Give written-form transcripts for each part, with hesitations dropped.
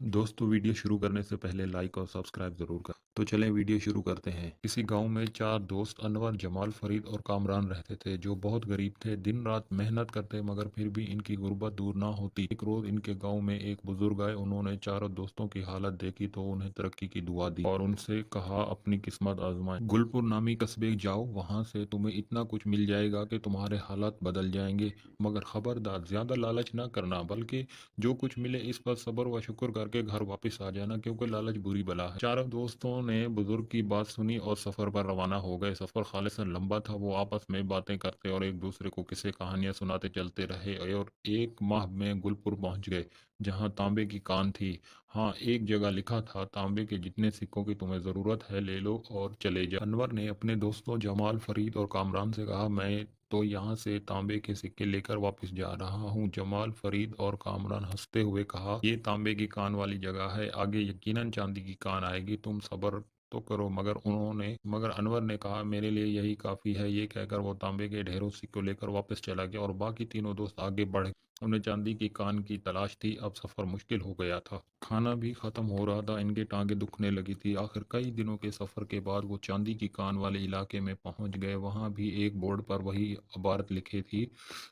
दोस्तों वीडियो शुरू करने से पहले लाइक और सब्सक्राइब जरूर कर। तो चलें वीडियो शुरू करते हैं। किसी गांव में चार दोस्त अनवर, जमाल, फरीद और कामरान रहते थे जो बहुत गरीब थे। दिन रात मेहनत करते मगर फिर भी इनकी गुर्बत दूर ना होती। एक रोज इनके गांव में एक बुजुर्ग आए। उन्होंने चारों दोस्तों की हालत देखी तो उन्हें तरक्की की दुआ दी और उनसे कहा अपनी किस्मत आजमाएं। गुलपुर नामी कस्बे जाओ, वहां से तुम्हें इतना कुछ मिल जाएगा कि तुम्हारे हालात बदल जाएंगे। मगर खबरदार, ज्यादा लालच ना करना, बल्कि जो कुछ मिले इस पर सब्र व शुक्र करके घर वापस आ जाना, क्योंकि लालच बुरी बला है। चारों दोस्तों ने बुजुर्ग की बात सुनी और सफर पर रवाना हो गए। सफर खालिसन लंबा था। वो आपस में बातें करते और एक दूसरे को किस्से कहानियां सुनाते चलते रहे और एक माह में गुलपुर पहुंच गए, जहां तांबे की कान थी। हाँ, एक जगह लिखा था, तांबे के जितने सिक्कों की तुम्हें जरूरत है ले लो और चले जाओ। अनवर ने अपने दोस्तों जमाल, फरीद और कामरान से कहा, मैं तो यहाँ से तांबे के सिक्के लेकर वापस जा रहा हूँ। जमाल, फरीद और कामरान हंसते हुए कहा, ये तांबे की कान वाली जगह है, आगे यकीनन चांदी की कान आएगी, तुम सब्र तो करो। मगर अनवर ने कहा, मेरे लिए यही काफी है। ये कहकर वो तांबे के ढेरों सिक्कों लेकर वापस चला गया और बाकी तीनों दोस्त आगे बढ़ गए। उन्हें चांदी की कान की तलाश थी। अब सफर मुश्किल हो गया था। खाना भी खत्म हो रहा था। इनके टांगे दुखने लगी थी। आखिर कई दिनों के सफर के बाद वो चांदी की कान वाले इलाके में पहुंच गए। वहां भी एक बोर्ड पर वही इबारत लिखी थी,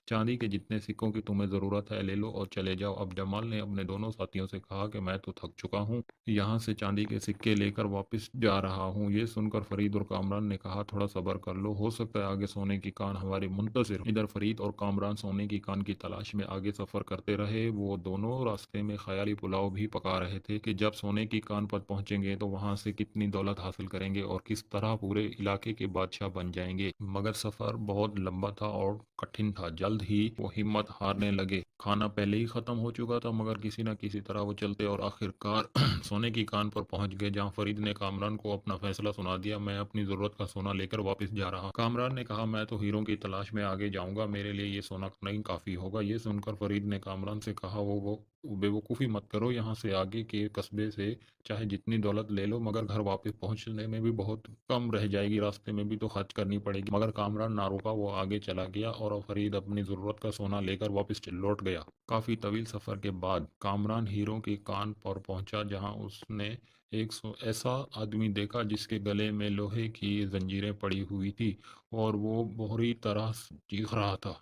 चांदी के जितने सिक्कों की तुम्हें जरूरत है ले लो और चले जाओ। अब जमाल ने अपने दोनों साथियों से कहा कि मैं तो थक चुका हूँ, यहाँ से चांदी के सिक्के लेकर वापस जा रहा हूँ। ये सुनकर फरीद और कामरान ने कहा, थोड़ा सब्र कर लो, हो सकता है आगे सोने की कान हमारी मुंतजिर हो। इधर फरीद और कामरान सोने की कान की तलाश में आगे सफर करते रहे। वो दोनों रास्ते में ख्याली पुलाव भी पका रहे थे कि जब सोने की कान पर पहुंचेंगे तो वहां से कितनी दौलत हासिल करेंगे और किस तरह पूरे इलाके के बादशाह बन जाएंगे। मगर सफर बहुत लंबा था और कठिन था। जल्द ही वो हिम्मत हारने लगे। खाना पहले ही खत्म हो चुका था, मगर किसी न किसी तरह वो चलते और आखिरकार सोने की कान पर पहुंच गए, जहां फरीद ने कामरान को अपना फैसला सुना दिया, मैं अपनी जरूरत का सोना लेकर वापस जा रहा हूं। कामरान ने कहा, मैं तो हीरों की तलाश में आगे जाऊंगा, मेरे लिए ये सोना नहीं काफी होगा। ये सुनकर फरीद ने कामरान से कहा, वो बेवकूफ़ी मत करो। यहाँ से आगे के कस्बे से चाहे जितनी दौलत ले लो, मगर घर वापस पहुंचने में भी बहुत कम रह जाएगी, रास्ते में भी तो खर्च करनी पड़ेगी। मगर कामरान ना रुका, वो आगे चला गया और फरीद अपनी जरूरत का सोना लेकर वापस लौट गया। काफी तवील सफर के बाद कामरान हीरों की कान पर पहुंचा, जहां उसने ऐसा आदमी देखा जिसके गले में लोहे की जंजीरें पड़ी हुई थी और वो बुरी तरह चीख रहा था।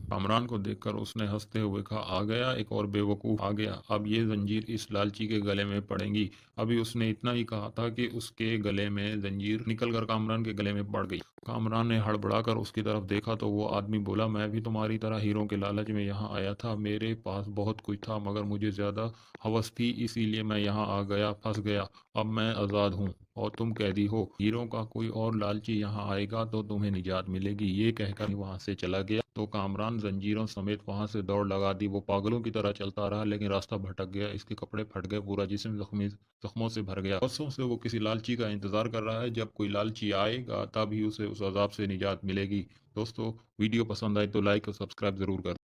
कामरान को देखकर उसने हंसते हुए कहा, आ गया एक और बेवकूफ, आ गया, अब ये जंजीर इस लालची के गले में पड़ेंगी। अभी उसने इतना ही कहा था कि उसके गले में जंजीर निकलकर कामरान के गले में पड़ गई। कामरान ने हड़बड़ाकर उसकी तरफ देखा तो वो आदमी बोला, मैं भी तुम्हारी तरह हीरों के लालच में यहाँ आया था। मेरे पास बहुत कुछ था मगर मुझे ज्यादा हवस थी, इसीलिए मैं यहाँ आ गया, फंस गया। अब मैं आजाद हूँ और तुम कैदी हो। हीरों का कोई और लालची यहाँ आएगा तो तुम्हें निजात मिलेगी। ये कहकर वहां से चला गया। तो कामरान जंजीरों समेत वहां से दौड़ लगा दी। वो पागलों की तरह चलता रहा, लेकिन रास्ता भटक गया। इसके कपड़े फट गए, पूरा जिस्म जख्मों से भर गया। बरसों से वो किसी लालची का इंतजार कर रहा है। जब कोई लालची आएगा तभी उसे उस अजाब से निजात मिलेगी। दोस्तों, वीडियो पसंद आए तो लाइक और सब्सक्राइब जरूर कर